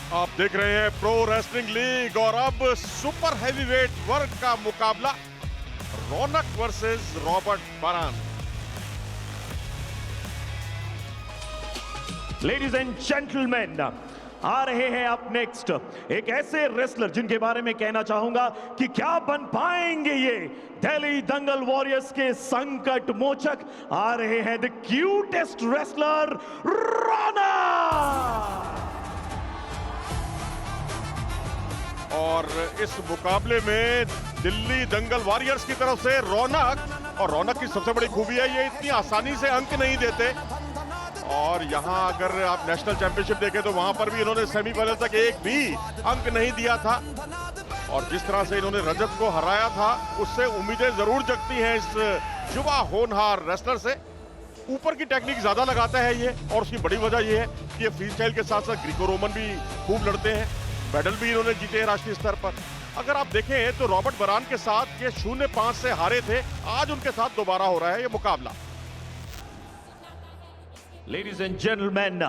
आप देख रहे हैं प्रो रेसलिंग लीग और अब सुपर हैवीवेट वर्ग का मुकाबला Raunak versus Robert Baran. Ladies and gentleman, आ रहे हैं आप नेक्स्ट एक ऐसे रेसलर जिनके बारे में कहना चाहूंगा कि क्या बन पाएंगे ये दिल्ली दंगल वॉरियर्स के संकट मोचक। आ रहे हैं द क्यूटेस्ट रेसलर रौनक। और इस मुकाबले में दिल्ली दंगल वॉरियर्स की तरफ से रौनक, और रौनक की सबसे बड़ी खूबी है ये इतनी आसानी से अंक नहीं देते। और यहाँ अगर आप नेशनल चैंपियनशिप देखें तो वहां पर भी इन्होंने सेमीफाइनल तक एक भी अंक नहीं दिया था। और जिस तरह से इन्होंने रजत को हराया था उससे उम्मीदें जरूर जगती हैं इस युवा होनहार रेसलर से। ऊपर की टेक्निक ज्यादा लगाता है ये, और उसकी बड़ी वजह ये है कि ये फ्री स्टाइल के साथ साथ ग्रीको रोमन भी खूब लड़ते हैं। मेडल भी इन्होंने जीते हैं राष्ट्रीय स्तर पर। अगर आप देखें तो रॉबर्ट बरान के साथ ये 0-5 से हारे थे, आज उनके साथ दोबारा हो रहा है ये मुकाबला। लेडीज एंड जेंटलमैन,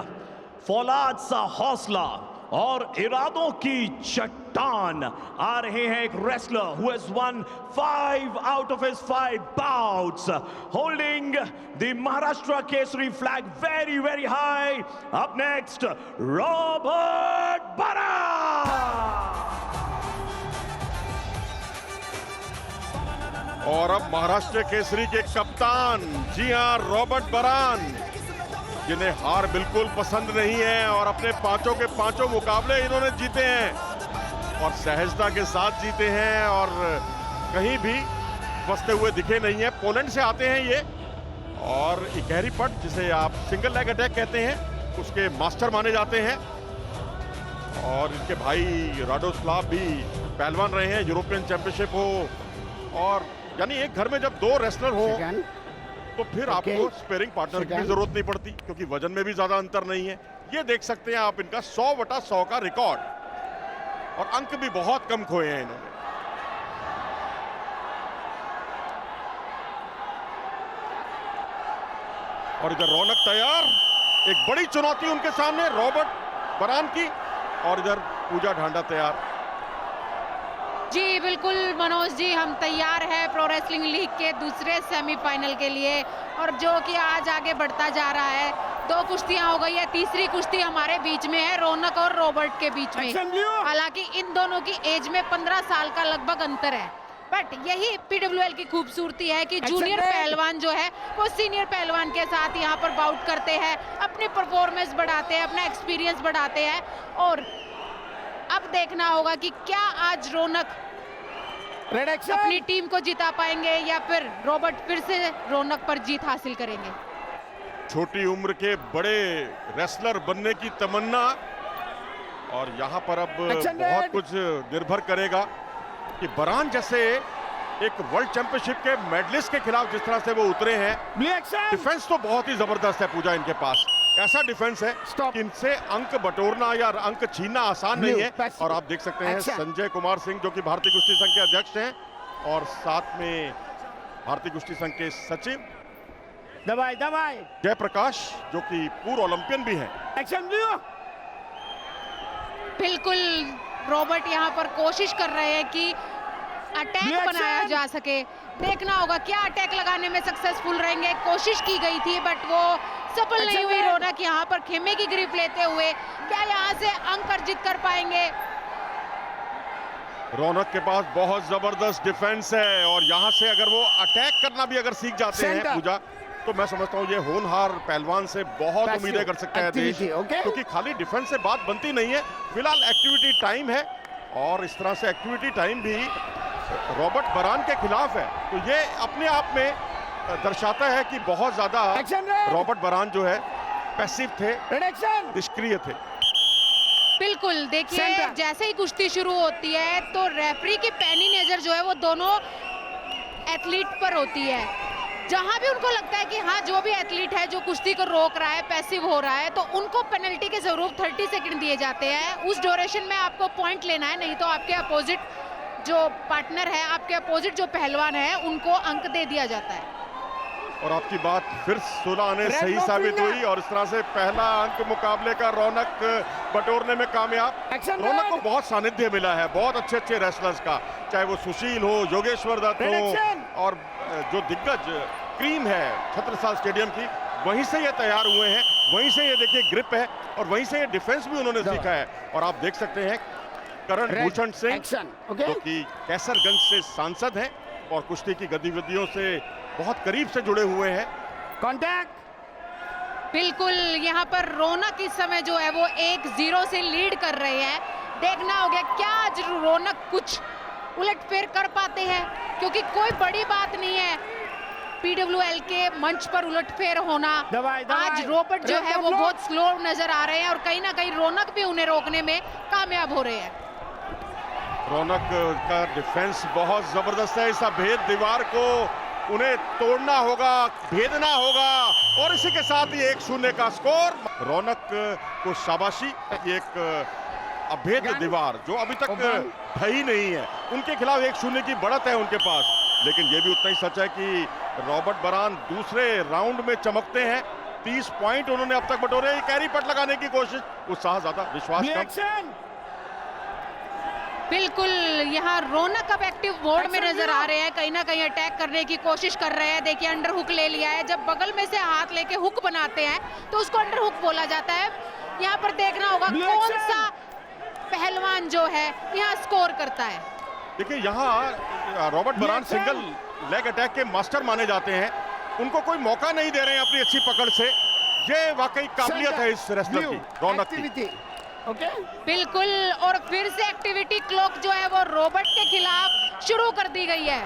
फौलाद सा हौसला और इरादों की चट्टान, आ रहे हैं एक wrestler who has won 5 out of his 5 bouts, holding the Maharashtra Kesari flag very very high. Up next Robert Baran. और अब महाराष्ट्र केसरी के कप्तान, जी हां, रॉबर्ट बरान, जिन्हें हार बिल्कुल पसंद नहीं है और अपने पांचों के पांचों मुकाबले इन्होंने जीते हैं और सहजता के साथ जीते हैं और कहीं भी फंसते हुए दिखे नहीं है। पोलैंड से आते हैं ये और इकहरी पट, जिसे आप सिंगल लेग अटैक कहते हैं, उसके मास्टर माने जाते हैं। और इनके भाई राडोस्लाव भी पहलवान रहे हैं, यूरोपियन चैंपियनशिप हो, और यानी एक घर में जब 2 रेसलर हो तो फिर आपको स्पेयरिंग पार्टनर की जरूरत नहीं पड़ती, क्योंकि वजन में भी ज्यादा अंतर नहीं है। ये देख सकते हैं आप इनका 100/100 का रिकॉर्ड, और अंक भी बहुत कम खोए हैं इन्होंने। और इधर रौनक तैयार, एक बड़ी चुनौती उनके सामने रॉबर्ट बरान की, और इधर पूजा ढांडा तैयार। जी बिल्कुल मनोज जी, हम तैयार हैं प्रो रेसलिंग लीग के दूसरे सेमीफाइनल के लिए, और जो कि आज आगे बढ़ता जा रहा है। 2 कुश्तियां हो गई है, तीसरी कुश्ती हमारे बीच में है रौनक और रॉबर्ट के बीच में। हालांकि इन दोनों की एज में 15 साल का लगभग अंतर है, बट यही पीडब्ल्यूएल की खूबसूरती है कि जूनियर पहलवान जो है वो सीनियर पहलवान के साथ यहाँ पर बाउट करते हैं, अपनी परफॉर्मेंस बढ़ाते हैं, अपना एक्सपीरियंस बढ़ाते हैं। और अब देखना होगा कि क्या आज रौनक अपनी टीम को जिता पाएंगे या फिर रॉबर्ट फिर से रौनक पर जीत हासिल करेंगे। छोटी उम्र के बड़े रेसलर बनने की तमन्ना, और यहाँ पर अब बहुत कुछ निर्भर करेगा कि बरान जैसे एक वर्ल्ड चैंपियनशिप के मेडलिस्ट के खिलाफ जिस तरह से वो उतरे हैं। डिफेंस तो बहुत ही जबरदस्त है पूजा इनके पास, ऐसा डिफेंस है कि इनसे अंक बटोरना या अंक छीनना आसान नहीं है। और आप देख सकते हैं संजय कुमार सिंह, जो कि भारतीय कुश्ती संघ के अध्यक्ष हैं, और साथ में भारतीय कुश्ती संघ के सचिव जयप्रकाश, जो कि पूर्व ओलंपियन भी हैं। बिल्कुल रॉबर्ट यहाँ पर कोशिश कर रहे हैं कि अटैक बनाया जा सके। देखना होगा क्या अटैक लगाने में सक्सेसफुल रहेंगे। कोशिश की गई थी बट वो सफल नहीं हुई। रौनक यहाँ पर खेमे की ग्रिप लेते हुए क्या यहाँ से अंक अर्जित कर पाएंगे? रौनक के पास बहुत जबरदस्त डिफेंस है, और यहाँ से अगर वो अटैक करना भी अगर सीख जाते हैं पूजा, तो मैं समझता हूँ ये होनहार पहलवान से बहुत उम्मीदें कर सकता है देश, क्योंकि खाली डिफेंस से बात बनती नहीं है। फिलहाल एक्टिविटी टाइम है, और इस तरह से एक्टिविटी टाइम भी रॉबर्ट बरान के खिलाफ है, तो ये अपने आप में दर्शाता है कि बहुत ज्यादा रॉबर्ट बरान जो है पैसिव थे, निष्क्रिय थे। बिल्कुल, देखिए जैसे ही कुश्ती शुरू होती है तो रेफरी की पैनी नजर जो है वो दोनों एथलीट पर होती है। जहां भी उनको लगता है कि हाँ जो भी एथलीट है जो कुश्ती को रोक रहा है, पैसिव हो रहा है, तो उनको पेनल्टी के जरूर 30 सेकंड दिए जाते हैं। उस ड्यूरेशन में आपको पॉइंट लेना है, नहीं तो आपके अपोजिट जो पार्टनर है, आपके अपोजिट जो पहलवान है, उनको अंक दे दिया जाता है। और आपकी बात फिर 16 आने सही साबित हुई और इस तरह से पहला अंक मुकाबले का रौनक बटोरने में कामयाब। रौनक को बहुत सानिध्य मिला है बहुत अच्छे रेसलर्स का, चाहे वो सुशील हो, योगेश्वर दत्त हो और जो दिग्गज क्रीम है छत्रसाल स्टेडियम की, वहीं से ये तैयार हुए हैं, वहीं से ये देखिए ग्रिप है और वहीं से ये डिफेंस भी उन्होंने सीखा है। और आप देख सकते हैं करण भूषण सिंह जो कि कैसरगंज से सांसद हैं और कुश्ती की गतिविधियों से बहुत करीब से जुड़े हुए हैं। कॉन्टैक्ट बिल्कुल, यहाँ पर रौनक इस समय जो है वो 1-0 से लीड कर रहे हैं। देखना होगा क्या आज रौनक कुछ उलटफेर कर पाते हैं, क्योंकि कोई बड़ी बात नहीं है पीडब्ल्यूएल के मंच पर उलटफेर होना। आज रॉबर्ट जो है वो बहुत स्लो नजर आ रहे हैं और कहीं ना कहीं रौनक भी उन्हें रोकने में कामयाब हो रहे हैं। रौनक का डिफेंस बहुत जबरदस्त है, इस अभेद दीवार को उन्हें तोड़ना होगा, भेदना होगा और इसी के साथ ही 1-0 का स्कोर। रौनक को शाबाशी, एक अभेद दीवार जो अभी तक ढही नहीं है, उनके खिलाफ 1-0 की बढ़त है उनके पास। लेकिन यह भी उतना ही सच है कि रॉबर्ट बरान दूसरे राउंड में चमकते हैं। 30 पॉइंट उन्होंने अब तक बटोरे, कैरी पट लगाने की कोशिश, उत्साह ज्यादा विश्वास कम। बिल्कुल, यहाँ रौनक अब एक्टिव मोड में नजर आ रहे हैं, कहीं ना कहीं अटैक करने की कोशिश कर रहे हैं। देखिए अंडर हुक ले लिया है, जब बगल में से हाथ लेके हुक बनाते हैं तो उसको अंडर हुक बोला जाता है। यहाँ पर देखना होगा कौन सा पहलवान जो है यहाँ स्कोर करता है। देखिए यहाँ रॉबर्ट बरान सिंगल लेग अटैक के मास्टर माने जाते हैं, उनको कोई मौका नहीं दे रहे हैं अपनी अच्छी पकड़ से। ये वाकई काबिलियत है इस रेसलर की, रौनक की। बिल्कुल, और फिर से एक्टिविटी क्लॉक जो है वो रॉबर्ट के खिलाफ शुरू कर दी गई है।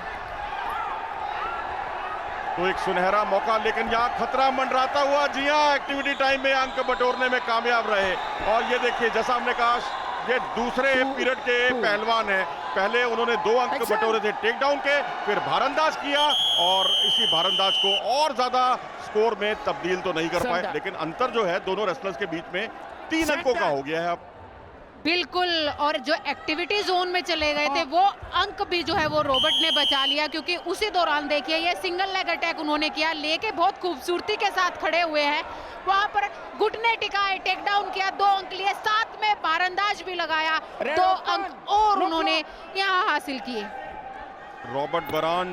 तो एक सुनहरा मौका, लेकिन यहाँ खतरा मंडराता हुआ। जी हाँ, एक्टिविटी टाइम में अंक बटोरने में कामयाब रहे। और ये देखिए जैसा हमने कहा, ये दूसरे पीरियड के पहलवान हैं। पहले उन्होंने 2 अंक बटोरे थे टेक डाउन के, फिर भारंदाज किया और इसी भारंदाज को और ज्यादा स्कोर में तब्दील तो नहीं कर पाए, लेकिन अंतर जो है दोनों रेसलर्स के बीच में 3 अंकों का हो गया है अब। बिल्कुल, और जो एक्टिविटी जोन में चले गए थे वो अंक भी जो है वो रॉबर्ट ने बचा लिया, क्योंकि उसी दौरान देखिए ये सिंगल लेग अटैक उन्होंने किया, लेके बहुत खूबसूरती के साथ खड़े हुए हैं। वहां पर घुटने टिकाए, टेक डाउन किया, 2 अंक लिए, साथ में भारंदाज भी लगाया, 2 अंक और उन्होंने यहाँ हासिल किए। रॉबर्ट बरान,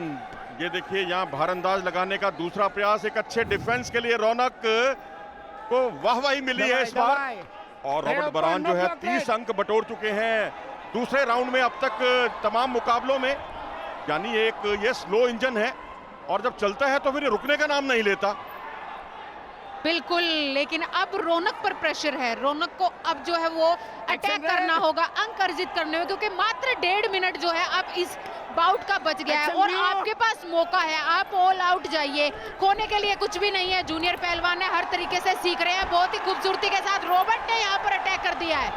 ये देखिए यहाँ भारंदाज लगाने का दूसरा प्रयास, एक अच्छे डिफेंस के लिए रौनक को वाहवाही मिली है इस बार। और रॉबर्ट बरान जो है 30 अंक बटोर चुके हैं दूसरे राउंड में अब तक तमाम मुकाबलों में, यानी एक ये स्लो इंजन है और जब चलता है तो फिर ये रुकने का नाम नहीं लेता। बिल्कुल, लेकिन अब रौनक पर प्रेशर है। रौनक को अब जो है वो अटैक करना होगा अंक अर्जित करने में, क्योंकि मात्र 1.5 मिनट जो है अब इस बाउट का बच गया है और आपके पास मौका है, आप ऑल आउट जाइए। खोने के लिए कुछ भी नहीं है। जूनियर पहलवान है, हर तरीके से सीख रहे हैं बहुत ही खूबसूरती के साथ। रॉबर्ट ने यहाँ पर अटैक कर दिया है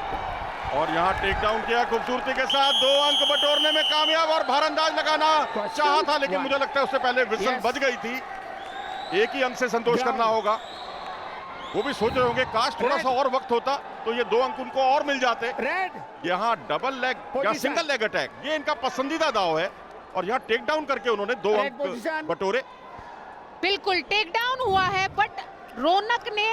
और यहाँ टेक डाउन किया खूबसूरती के साथ, 2 अंक बटोरने में कामयाब। और भारंदाज लगाना चाहा था, लेकिन मुझे लगता है उससे पहले विसल बज गई थी। एक ही अंक से संतोष करना होगा। वो भी सोच रहे होंगे काश थोड़ा सा और वक्त होता तो ये 2 अंक उनको और मिल जाते। यहाँ डबल लेग या सिंगल लेग अटैक, ये इनका पसंदीदा दाव है और यहाँ टेक डाउन करके उन्होंने 2 अंक बटोरे। बिल्कुल टेक डाउन हुआ है, बट रौनक ने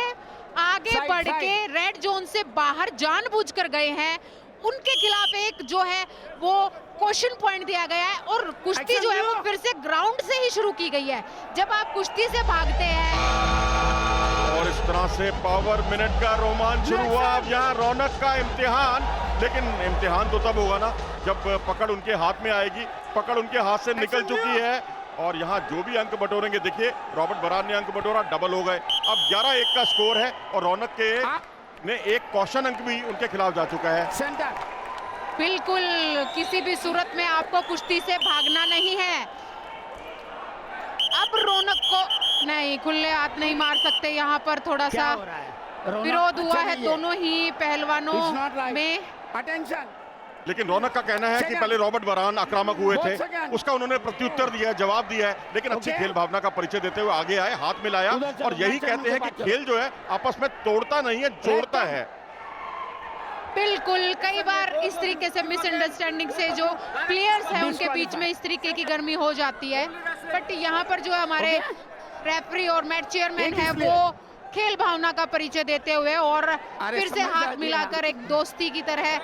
आगे बढ़ के रेड जोन से बाहर जानबूझकर गए हैं। उनके खिलाफ एक जो है वो क्वेश्चन पॉइंट दिया गया है और कुश्ती जो है वो फिर से ग्राउंड से ही शुरू की गई है। जब आप कुश्ती से भागते हैं और इस तरह से पावर मिनट का रोमांच शुरू हुआ। अब यहाँ रौनक का इम्तिहान, लेकिन इम्तिहान तो तब होगा ना जब पकड़ उनके हाथ में आएगी। पकड़ उनके हाथ से निकल चुकी है और यहाँ जो भी अंक बटोरेंगे, देखिए रॉबर्ट बरान ने अंक बटोरा, डबल हो गए। अब 11-1 का स्कोर है और रौनक के ने एक कौशन अंक भी उनके खिलाफ जा चुका है। बिल्कुल, किसी भी सूरत में आपको कुश्ती से भागना नहीं है। अब रौनक को नहीं, खुले हाथ नहीं मार सकते। यहाँ पर थोड़ा सा विरोध हुआ है दोनों ही पहलवानों में। लेकिन रौनक का कहना है कि पहले रॉबर्ट बरान आक्रामक हुए थे, उसका उन्होंने प्रत्युत्तर दिया, जवाब दिया है, लेकिन अच्छी खेल भावना का परिचय देते हुए आगे आए, हाथ मिलाया। और यही कहते हैं कि खेल जो है आपस में तोड़ता नहीं है, जोड़ता है। बिल्कुल, कई बार इस तरीके से मिसअंडरस्टैंडिंग से जो प्लेयर्स हैं उनके बीच में इस तरीके की गर्मी हो जाती है, बट यहाँ पर जो हमारे रेफरी और मैच चेयरमैन एक है इसलिए- वो खेल भावना का परिचय देते हुए और अरे फिर से समझ हाथ जाइए मिलाकर एक दोस्ती की तरह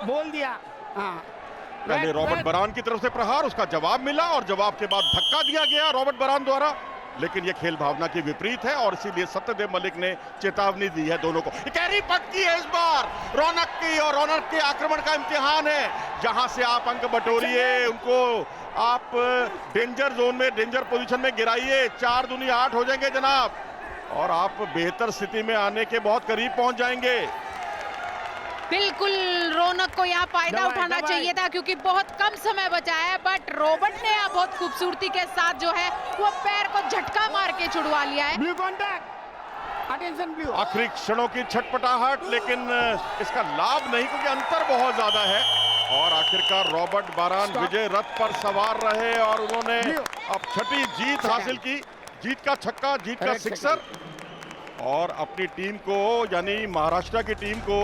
बोल दिया। हाँ पहले रॉबर्ट बरान की तरफ से प्रहार, उसका जवाब मिला और जवाब के बाद धक्का दिया गया रॉबर्ट बरान द्वारा, लेकिन यह खेल भावना की विपरीत है और इसीलिए सत्यदेव मलिक ने चेतावनी दी है दोनों को। गहरी पटकी है इस बार रौनक की, और रौनक के आक्रमण का इम्तिहान है। जहां से आप अंक बटोरिए, उनको आप डेंजर जोन में, डेंजर पोजीशन में गिराइए। 4 दूनी 8 हो जाएंगे जनाब, और आप बेहतर स्थिति में आने के बहुत करीब पहुंच जाएंगे। बिल्कुल रौनक को यहाँ फायदा उठाना चाहिए था क्योंकि बहुत कम समय बचा है, बट रॉबर्ट ने यहाँ बहुत खूबसूरती के साथ जो है वो पैर को झटका मार के छुड़वा लिया है। Blue contact, attention blue. आखिरी क्षणों की छटपटाहट, लेकिन इसका लाभ नहीं क्योंकि अंतर बहुत ज्यादा है। और आखिरकार रॉबर्ट बरान विजय रथ पर सवार रहे और उन्होंने अब छठी जीत हासिल की। जीत का छक्का, जीत का सिक्सर, और अपनी टीम को यानी महाराष्ट्र की टीम को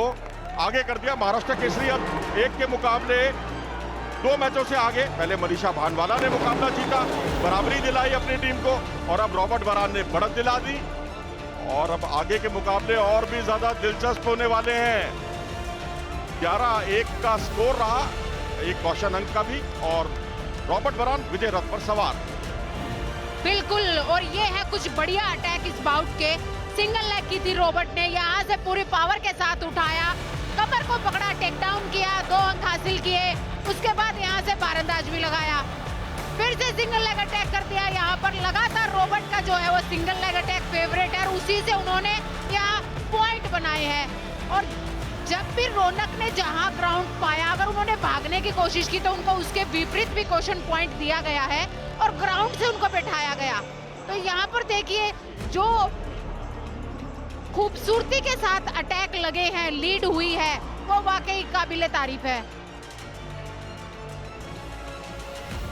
आगे कर दिया। महाराष्ट्र केसरी अब 1 के मुकाबले 2 मैचों से आगे। पहले मनीषा भानवाला ने मुकाबला जीता, बराबरी दिलाई अपनी टीम को, और अब रॉबर्ट बरान ने बढ़त दिला दी, और अब आगे के मुकाबले और भी ज्यादा दिलचस्प होने वाले हैं। 11-1 का स्कोर रहा, एक कौशन अंक का भी, और रॉबर्ट बरान विजय रथ पर सवार। बिल्कुल, और ये है कुछ बढ़िया अटैक इस बाउट के। सिंगल लेग की थी रॉबर्ट ने, यहाँ से पूरी पावर के साथ उठाया, कमर को पकड़ा, टेक डाउन किया, 2 अंक हासिल किए। उसके बाद यहाँ से बारंदाज भी लगाया, फिर से सिंगल लेग अटैक कर दिया। यहाँ पर लगातार रॉबर्ट का जो है वो सिंगल लेग अटैक फेवरेट है और उसी से उन्होंने यहाँ पॉइंट बनाए हैं। और जब भी रौनक ने जहां ग्राउंड पाया, अगर उन्होंने भागने की कोशिश की तो उनको उसके विपरीत भी क्वेश्चन पॉइंट दिया गया है और ग्राउंड से उनको बैठाया गया। तो यहाँ पर देखिए जो खूबसूरती के साथ अटैक लगे हैं, लीड हुई है, वो वाकई काबिले तारीफ है।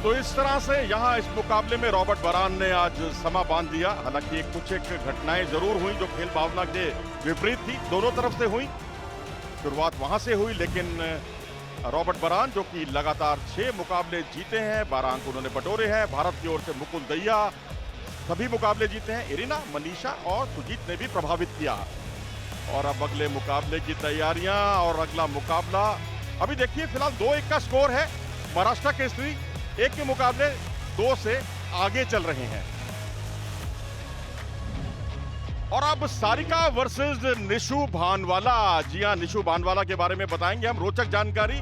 तो इस तरह से यहाँ इस मुकाबले में रॉबर्ट बरान ने आज समा बांध दिया। हालांकि कुछ एक घटनाएं जरूर हुई जो खेल भावना के विपरीत थी, दोनों तरफ से हुई। शुरुआत वहां से हुई, लेकिन रॉबर्ट बरान जो कि लगातार 6 मुकाबले जीते हैं, 12 अंक उन्होंने बटोरे हैं। भारत की ओर से मुकुल दहिया सभी मुकाबले जीते हैं, इरिना, मनीषा और सुजीत ने भी प्रभावित किया। और अब अगले मुकाबले की तैयारियां और अगला मुकाबला अभी देखिए। फिलहाल 2-1 का स्कोर है। महाराष्ट्र केसरी 1 के मुकाबले 2 से आगे चल रहे हैं। और अब सारिका वर्सेस निशु भानवाला। जी हां, निशु भानवाला के बारे में बताएंगे हम रोचक जानकारी।